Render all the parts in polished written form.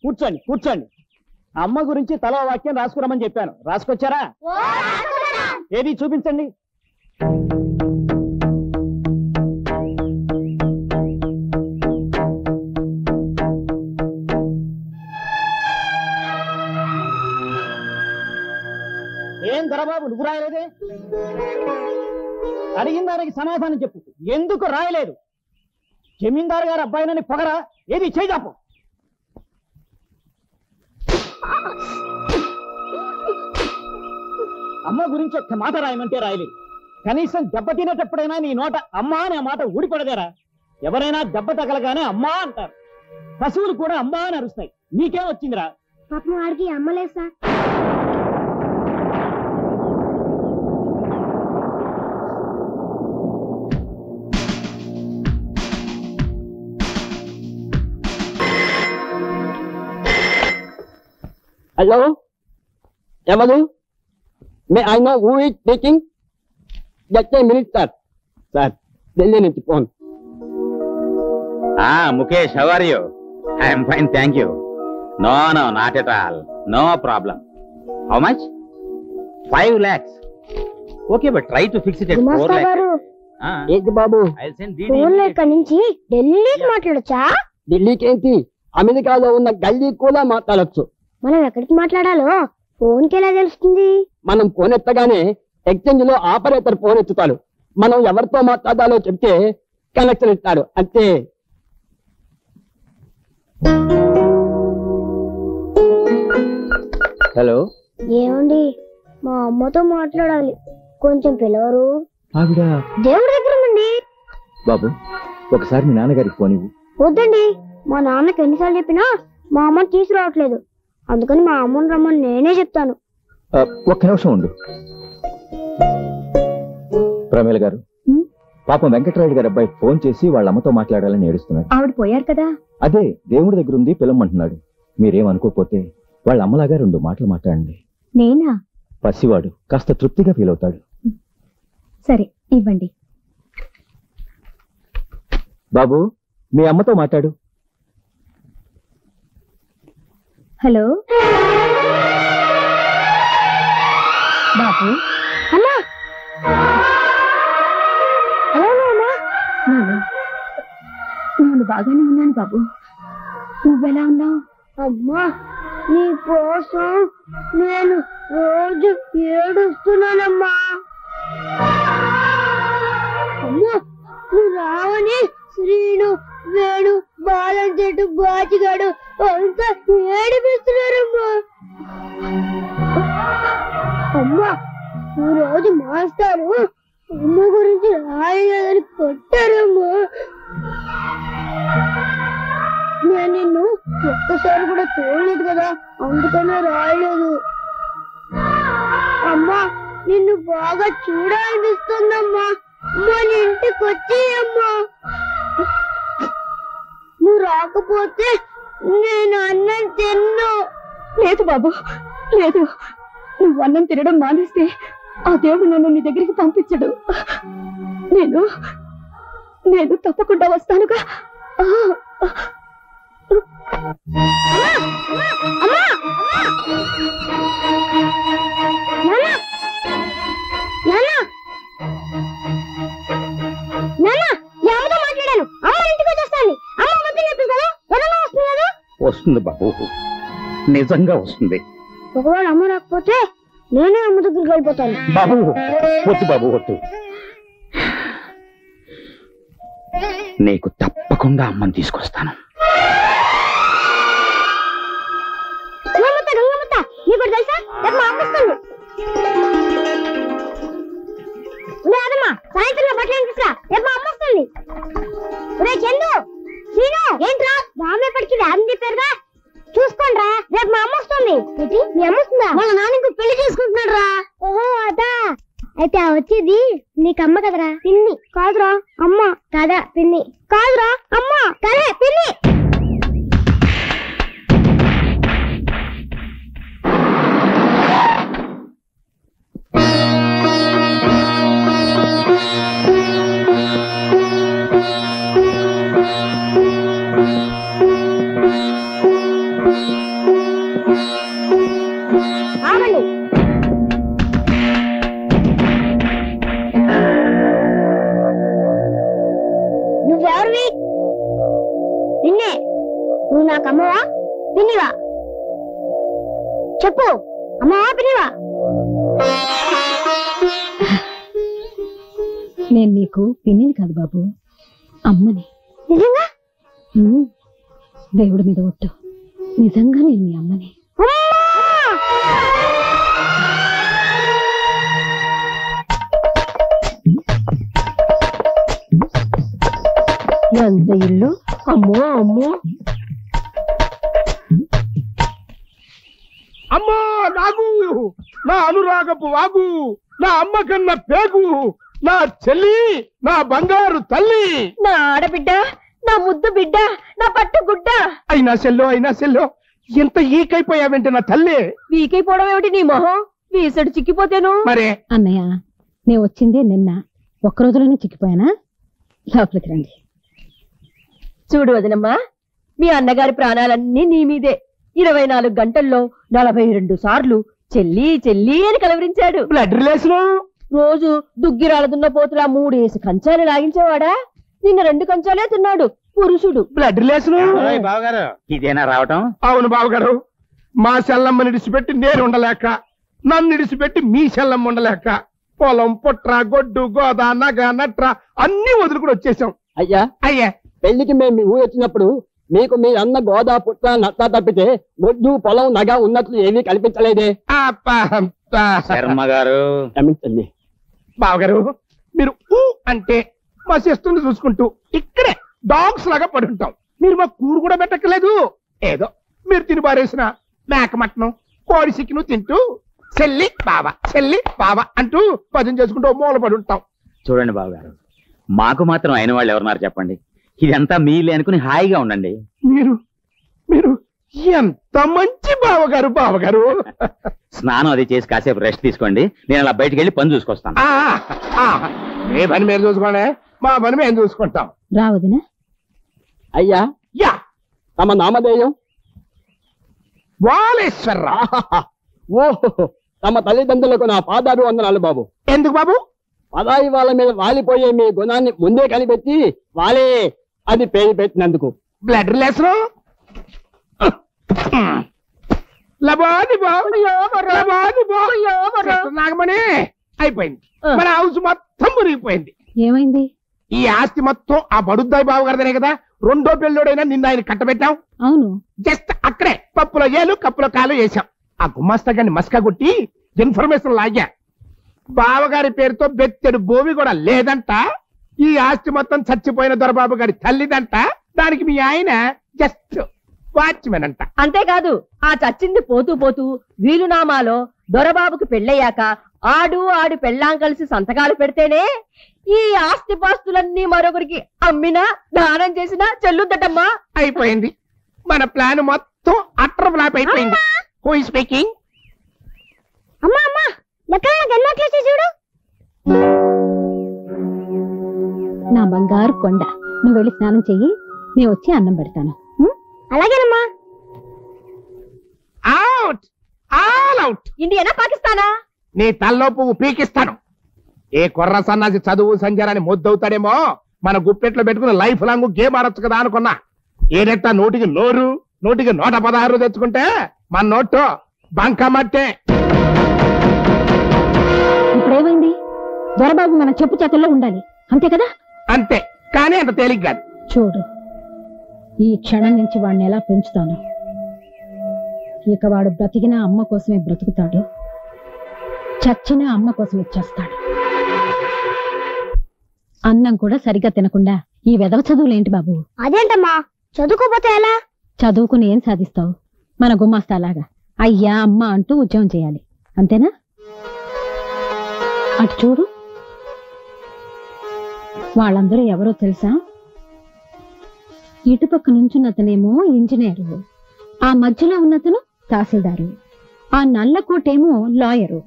కూర్చోండి కూర్చోండి. అమ్మ గురించి తలో వాక్యం రాసుకురమని చెప్పాను. రాసుకొచ్చారా? ఏది చూపించండి. ఏం దొరబాబు నువ్వు రాయలేదే? అడిగిన దానికి సమాధానం చెప్పు. ఎందుకు రాయలేదు? జమీందారు గారు అబ్బాయినని పొగరా? ఏది చేజాపు. అమ్మ గురించి ఒక్క మాట రాయమంటే రాయలేదు. కనీసం దెబ్బ తినేటప్పుడైనా నీ నోట అమ్మా అనే మాట ఊడిపడదేరా? ఎవరైనా దెబ్బ తగలగానే అమ్మా అంటారు. పశువులు కూడా అమ్మా అని అరుస్తాయి. నీకేం వచ్చిందిరా? పాపం వాడికి అమ్మలేదు సార్. హలో, ఎవరు? May I know who is speaking? Just a minute sir. Sir Delhi నుంచి phone. Mukesh, how are you? I'm fine, thank you. No no, not at all, no problem. How much? 5 lakhs. Okay, but try to fix it at 4 lakhs. ఏంటి బాబు? I'll send phone లో ఇక్కడ నుంచి ఢిల్లీకి మాట్లాడొచ్చా? ఢిల్లీకి ఏంటి, అమెరికాలో ఉన్న గల్లీ కూడా మాట్లాడొచ్చు. మనం ఎక్కడికి మాట్లాడాలో ఫోన్కి ఎలా తెలుస్తుంది? మనం ఫోన్ ఎత్తగానే ఎక్స్చేంజ్ లో ఆపరేటర్ ఫోన్ ఎత్తుతాడు. మనం ఎవరితో మాట్లాడాలో చెప్తే కనెక్షన్ ఇస్తాడు, అంతే. హలో, ఏమండి, మా అమ్మతో మాట్లాడాలి, కొంచెం పిలవరు? ఆవిడ దేవుడి దగ్గర ఉందండి. బాబు, ఒకసారి మీ నాన్నగారికి ఫోన్ ఇవ్వు. వద్దండి, మా నాన్నకి ఎన్నిసార్లు చెప్పినా మా అమ్మని తీసుకురావట్లేదు. అందుకని మా అమ్మని రమ్మని నేనే చెప్తాను. ఒక్క నిమిషం ఉండు. ప్రమేల గారు, పాపం వెంకటరాయుడు గారి అబ్బాయి ఫోన్ చేసి వాళ్ళ అమ్మతో మాట్లాడాలని ఏడుస్తున్నాడు. ఆవిడ పోయారు కదా. అదే దేవుడి దగ్గర ఉంది, పిలవమంటున్నాడు. మీరేమనుకోకపోతే వాళ్ళ అమ్మలాగా 2 మాటలు మాట్లాడండి. నేనా? పసివాడు కాస్త తృప్తిగా ఫీల్ అవుతాడు. సరే, ఇవ్వండి. బాబు, మీ అమ్మతో మాట్లాడు. హలో బాబు. అమ్మా, నేను బాగానే ఉన్నాను బాబు. నువ్వెలా ఉన్నావు? అమ్మా, నీ కోసం నేను రోజు ఏడుస్తున్నానమ్మా. అమ్మా, నువ్వు రావని శ్రీను, వేణు, బాలం చెట్టు, బాచిగాడు అంతా ఏడిపిస్తున్నారమ్మా. అమ్మా, ఈ రోజు మాస్టారు అమ్మ గురించి రాయలేదని కొట్టారమ్మా. నేను నిన్ను ఒక్కసారి కూడా చూడలేదు కదా, అందుకనే రాయలేదు. అమ్మా, నిన్ను బాగా చూడాలనిపిస్తుందమ్మా. మన ఇంటికి వచ్చేయమ్మా. నువ్వు రాకపోతే నేను అన్నం తిన్ను. లేదు బాబు, లేదు. నువ్వు అన్నం తినడం మానేస్తే ఆ దేవుడు నన్ను నీ దగ్గరికి పంపించడు. నేను తప్పకుండా వస్తానుగా. మాట్లాడాను, అమ్మ ఇంటికి వచ్చేస్తాను. అమ్మ వద్దని చెప్పి కదా, ఎలా వస్తుంది కదా? వస్తుంది బాబు, నిజంగా వస్తుంది. ఒకవేళ అమ్మ రాకపోతే నేనే అమ్మ దగ్గరికి వెళ్ళిపోతాను. బాబు వద్దు, బాబు వద్దు. నీకు తప్పకుండా అమ్మని తీసుకొస్తాను. గంగమ్మత్త, నీకు తెలుసా, రేపు మా అమ్మ వస్తుంది. లేదమ్మా, సాయంత్రం బట్టలు తీసుకురా, రేపు మా అమ్మ వస్తుంది. చందు, శ్రీను, ఏంట్రా బామ్మ ఎప్పటికి రాని చెప్పారుగా, చూసుకోండిరా, రేపు మా అమ్మ వస్తుంది. మీ అమ్మ వస్తుందా? వాళ్ళ నాన్న పెళ్లి చేసుకుంటున్నాడు రా. ఓహో అదా, అయితే ఆ వచ్చేది నీకమ్మ కదరా? పిన్ని కాదురా అమ్మ. కాదా పిన్ని? కాదురా అమ్మ. కదే పిన్ని. మాధవి నిన్నే. నువ్వు నాకు అమ్మవా పిన్నివా? చెప్పు, అమ్మవా పిన్నివా? నేను నీకు పిన్నిని కాదు బాబు, అమ్మని. నిజంగా? దేవుడి మీద ఒట్టు, నిజంగా నేను మీ అమ్మని. ఎంత ఇల్లు! అమ్మో అమ్మో అమ్మా నాగు, నా అనురాగపు వాగు, నా అమ్మ కన్నా పేగు, నా చెల్లి, నా బంగారు తల్లి, నా ఆడబిడ్డ, నా ముద్దు బిడ్డ, నా పట్టు గుడ్డ. అయినా సెల్లో ఎంత ఈకైపోయావంటే నా తల్లి. వీకైపోవడం ఏమిటి నీ మొహం? వీసడు చిక్కిపోతేను. మరే అన్నయ్య, నేను వచ్చిందే నిన్న, ఒక్క రోజులోనే చిక్కిపోయానా? లోపలికి రండి. చూడు వదినమ్మా, మీ అన్నగారి ప్రాణాలన్నీ నీ మీదే. 24 గంటల్లో 42 సార్లు చెల్లి చెల్లి అని కలవరించాడు. Blood relation. రోజు దుగ్గిరాలదున్న పోతులా 3 వేసి కంచాలు లాగించేవాడా? నిన్న 2 కంచాలే తిన్నాడు పురుషుడు. Blood relation. బావగారు, ఇదేనా రావటం? అవును బావగారు, మా సెల్లమ్మని ఇడిచిపెట్టి నేను ఉండలేక, నన్ను ఇడిచిపెట్టి మీ సెల్లమ్మ ఉండలేక, పొలం పుట్ర గొడ్డు గోద నగ నట్ర అన్ని వదులుకుని వచ్చేసాం. అయ్యా పెళ్లికి మేము మీ ఊరు వచ్చినప్పుడు మీకు మీ అన్న గోదా పుట్ట నత్త తప్పితే గొడ్డు పొలం నగ ఉన్నట్లు ఏమీ కల్పించలేదే. శర్మ గారు, క్షమించండి బావగారు, మీరు ఊ అంటే మా సిస్టర్ని చూసుకుంటూ ఇక్కడే డాగ్స్ లాగా పడుంటాం. మీరు మా కూరు కూడా పెట్టక్కలేదు. ఏదో మీరు తిని బారేసిన మేక మటనం కోడి సిక్కును తింటూ చెల్లి బావ అంటూ భజన చేసుకుంటూ మూల పడి ఉంటాం. చూడండి బావగారు, మాకు మాత్రం అయిన వాళ్ళు ఎవరున్నారు చెప్పండి? ఇదంతా మీలే అనుకుని హాయిగా ఉండండి. మీరు ఎంత మంచి బావగారు. స్నానం అది చేసి కాసేపు రెస్ట్ తీసుకోండి, నేను అలా బయటికి వెళ్ళి పని చూసుకొస్తాను. ఏ పని మీరు చూసుకోండి, మా పని మేము చూసుకుంటాం. రావదినా? అయ్యా, తమ నామధేయం? వాలేశ్వరరావు. ఓహో, తమ తల్లిదండ్రులకు నా పాదాభివందనాలు బాబు. ఎందుకు బాబు? పదాయి వాళ్ళ మీద వాలిపోయే మీ గుణాన్ని ముందే కనిపెట్టి వాలే అది పేరు పెట్టినందుకు. Blood relation. నాగమణి అయిపోయింది, మన హౌస్ మొత్తం మురిగిపోయింది. ఏమైంది? ఈ ఆస్తి మొత్తం ఆ బడుద్దాయి బాబు గారిదనే కదా. రెండో పెళ్ళోడైనా నిన్న ఆయన కట్టబెట్టాం. అవును, జస్ట్ అక్కడే పప్పులో ఏలు కప్పులో కాలు వేశాం. ఆ గుమ్మస్తా గారిని మస్కా కొట్టి ఇన్ఫర్మేషన్ లాగా బావగారి పేరుతో బెత్తెడు భూమి కూడా లేదంట. ఈ ఆస్తి మొత్తం చచ్చిపోయిన దొరబాబు గారి తల్లిదంట. దానికి మీ ఆయన జస్ట్ వాచ్మెన్ అంట. అంతేకాదు, ఆ చచ్చింది పోతూ వీలునామాలో దొరబాబుకు పెళ్ళయ్యాక ఆడు పెళ్ళాం కలిసి సంతకాలు పెడితేనే ఈ ఆస్తి పాస్తులన్నీ మరొకరికి అమ్మినా దానం చేసినా చెల్లుద్దటమ్మా. అయిపోయింది, మన ప్లాన్ మొత్తం అట్ర ఫ్లాప్ అయిపోయింది. Who is speaking? అమ్మా లెక్కలు చూడు. నా బంగారు కొండ, నువ్వు వెళ్ళి స్నానం చెయ్యి, నేను వచ్చి అన్నం పెడతాను. అలాగేనమ్మా. Out, all out. ఇండియానా పాకిస్తానా? నీ తల్లో పువ్వు పీకిస్తాను. ఏ కొర్ర సన్నాసి చదువు సంజరాన్ని మొద్దవుతాడేమో, మన గుప్పెట్లో పెట్టుకుని లైఫ్ లాంగ్ గేమ్ ఆడొచ్చు కదా అనుకున్నా. ఏదెట్టా నోటికి 116 తెచ్చుకుంటే మన నోటు బంకమట్టే. ఇప్పుడేమైంది? దొరబాబు మన చెప్పు చేతుల్లో ఉండాలి, అంతే కదా? అంతే, కానీ అంత తేలిక కాదు. చూడు, ఈ క్షణం నుంచి వాడిని ఎలా పెంచుతాను. ఇక వాడు బ్రతికిన అమ్మ కోసమే బ్రతుకుతాడు, చచ్చిన అమ్మ కోసం ఇచ్చేస్తాడు. అన్నం కూడా సరిగ్గా తినకుండా ఈ వెధవ చదువులేంటి బాబు? అదేంటమ్మా, చదువుకోపోతే ఎలా? చదువుకుని ఏం సాధిస్తావు? మన గుమాస్తాలాగా అయ్యా అమ్మ అంటూ ఉద్యోగం చేయాలి, అంతేనా? అటు చూడు, వాళ్ళందరూ ఎవరో తెలుసా? ఇటుపక్క నుంచున్నతనేమో ఇంజనీరు, ఆ మధ్యలో ఉన్నతను తహసీల్దారు, ఆ నల్లకోటేమో లాయరు.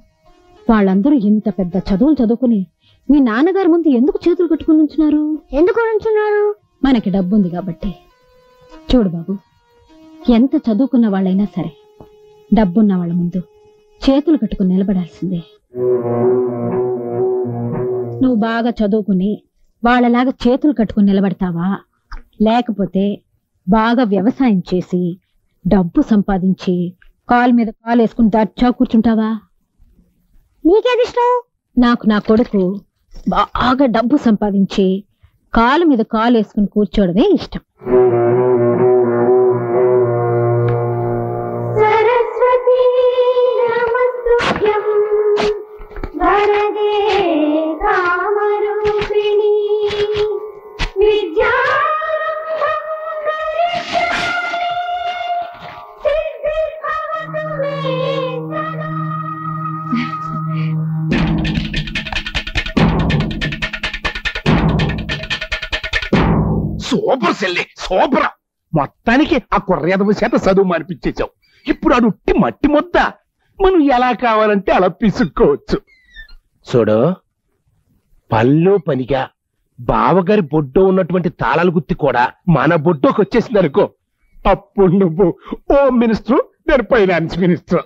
వాళ్ళందరూ ఇంత పెద్ద చదువులు చదువుకుని మీ నాన్నగారి ముందు ఎందుకు చేతులు కట్టుకుని ఉంచున్నారు? ఎందుకు ఉంచున్నారు? మనకి డబ్బుంది కాబట్టి. చూడు బాబు, ఎంత చదువుకున్న వాళ్ళైనా సరే డబ్బున్న వాళ్ళ ముందు చేతులు కట్టుకుని నిలబడాల్సిందే. నువ్వు బాగా చదువుకుని వాళ్ళలాగా చేతులు కట్టుకుని నిలబడతావా? లేకపోతే బాగా వ్యవసాయం చేసి డబ్బు సంపాదించి కాలు మీద కాలు వేసుకుని దర్చా కూర్చుంటావా? నీకేది ఇష్టం? నాకు నా కొడుకు బాగా డబ్బు సంపాదించి కాలు మీద కాలు వేసుకుని కూర్చోవడమే ఇష్టం. సరస్వతి నమస్తుభ్యం వరదే కామరూపిణి విద్యారంభం కరిష్యామి సిద్ధిర్భవతు మే సదా. సూపర్ సెల్లి, సూపర్. మొత్తానికి ఆ కుర్రేదవ చేత చదువు మానిపించేశావు. ఇప్పుడు అడుట్టి మట్టి ముద్ద, మనం ఎలా కావాలంటే అలా పిసుక్కోవచ్చు. చూడు, పనిలో పనిగా బావగారి బొడ్డో ఉన్నటువంటి తాళాల గుత్తి కూడా మన బొడ్డోకి వచ్చేసింది అనుకో, అప్పుడు నువ్వు హోమ్ మినిస్టర్, నేను ఫైనాన్స్ మినిస్టర్.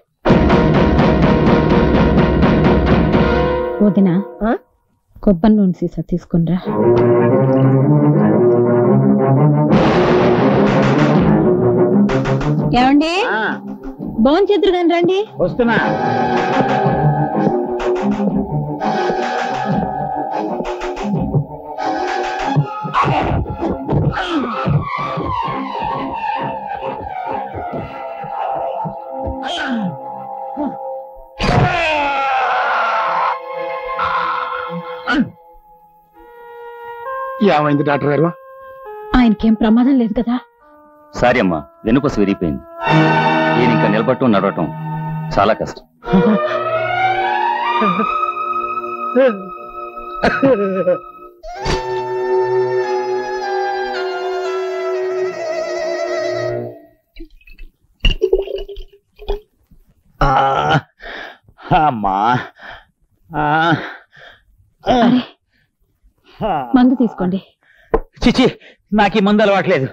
వదినా, కొబ్బరి నూనె సీసా తీసుకునిరా. ఏమండి, భోంచేద్దరు కానీ రండి. వస్తున్నా. ఏమైంది డాక్టర్ గారు? ఆయనకేం ప్రమాదం లేదు కదా? సారీ అమ్మా, వెనుకొసి విరిగిపోయింది. ఈయన ఇంకా నిలబడటం నడవటం చాలా కష్టం. అమ్మా, అరే, మందు తీసుకోండి. చిచి, నాకు ఈ మందు అలవాట్లేదు.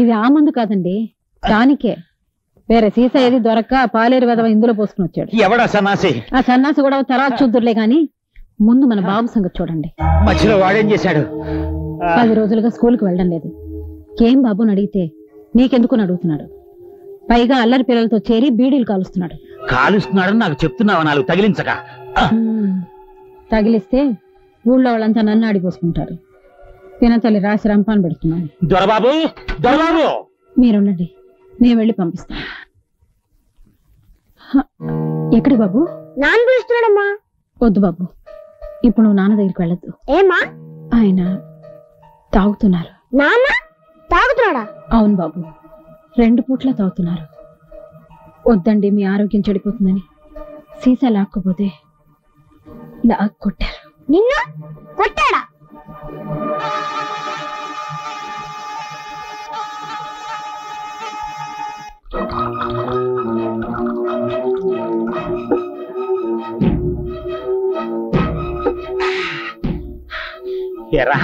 ఇది ఆ మందు కాదండి, దానికే. వేరే సీసా ఏది దొరక్క పాలేరు వెదవ ఇందులో పోసుకుని వచ్చాడు. ఎవడా సన్నాసి? ఆ సన్నాసి కూడా తర్వాత చూద్దురులే గాని ముందు మన బాబు సంగతి చూడండి. మధ్యలో వాడేం చేశాడు? 10 రోజులుగా స్కూల్కి వెళ్ళడం లేదు. ఏం బాబుని అడిగితే నీకెందుకు అడుగుతున్నాడు. పైగా అల్లరి పిల్లలతో చేరి బీడీలు కాలుస్తున్నాడు. కాలుస్తున్నాడని నాకు చెప్తున్నావా? నాలుగు తగిలించక. తగిలిస్తే ఊళ్ళో వాళ్ళంతా నన్ను ఆడిపోసుకుంటారు. పినతల్లి రాసి రంపాన్ పెడుతున్నాను. దొరబాబు, దొరబాబు, మీరుండండి, నేను వెళ్ళి పంపిస్తాను. ఎక్కడి బాబు? నాన్న పిలుస్తున్నాడమ్మా. వద్దు బాబు, ఇప్పుడు నువ్వు నాన్న దగ్గరికి వెళ్ళొద్దు. ఏమా? ఆయన తాగుతున్నారు. నాన్న తాగుతున్నాడా? అవును బాబు, 2 పూట్ల తాగుతున్నారు. వద్దండి, మీ ఆరోగ్యం చెడిపోతుందని సీసా లాక్కపోతే కొట్టారు. నిన్ను కొట్టాడా? ఎరా,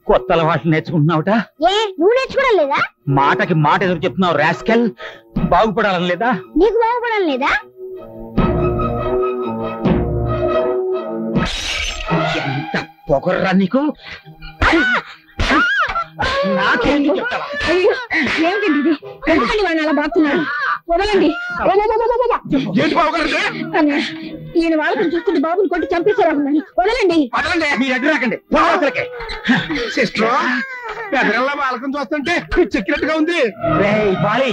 కొత్త అలవాట్లు నేర్చుకుంటున్నావుట? ఏ, నువ్వు నేర్చుకోవడం లేదా? మాటకి మాట ఎదురు చెప్తున్నావు రాస్కెల్. బాగుపడాలని లేదా? నీకు బాగుపడడం లేదా? ఎంత పొగర్రా నీకు! నాకేంటి చెప్తావా? ఏమిటండి ఇది? ఎందుకని వాడిని అలా బాగుతున్నాడు? వదలండి. ఏంటి బావగారు? ఈయన వాళ్ళని చూస్తుంటే బాబుని కొట్టి చంపేసేవాళ్ళని. వదలండి. మీరు ఎదురు రాకండి. పోవతలకి. సిస్టర్, పెదరల్లా వాళ్ళకం చూస్తుంటే చెక్కినట్టుగా ఉంది. రేయ్ బాలి,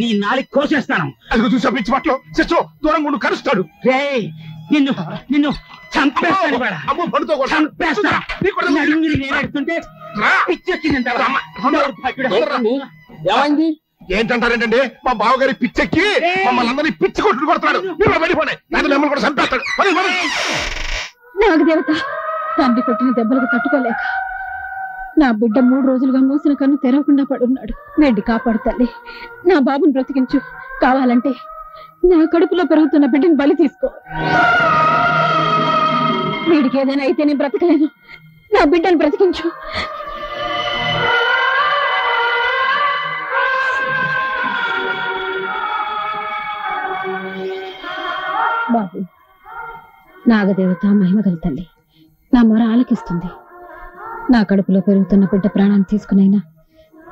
నీ నాలుగు కోసేస్తాను. అది చూసా పిచ్చి పట్లు. సిస్టర్, దూరంగా ఉండు, కరుస్తాడు. రేయ్, నిన్ను నిన్ను చంపేస్తాను కూడా. అమ్మో, పడుతో చంపేస్తా. నడుముని నేను ఎడుతుంటే పిచ్చెక్కిందంటావా? ఏమైంది? ఏంటంటారేంటండి? మా బావగారి పిచ్చెక్కి మమ్మల్ని అందరినీ పిచ్చి కొట్టుడు కొడుతున్నాడు. మీరు వెళ్ళిపోండి, లేదా మిమ్మల్ని కూడా చంపేస్తాడు. నాగదేవత, తండ్రి కొట్టిన దెబ్బలకు తట్టుకోలేక నా బిడ్డ 3 రోజులుగా మూసిన కన్ను తెరవకుండా పడున్నాడు. వెండి కాపాడు తల్లి, నా బాబుని బ్రతికించు. కావాలంటే నా కడుపులో పెరుగుతున్న బిడ్డని బలి తీసుకో. వీడికి ఏదైనా అయితే నేను బ్రతకలేను. నా బిడ్డను బ్రతికించు. బాబు, నాగదేవత మహిమగల తల్లి నా మొర ఆలకిస్తుంది. నా కడుపులో పెరుగుతున్న బిడ్డ ప్రాణాన్ని తీసుకునైనా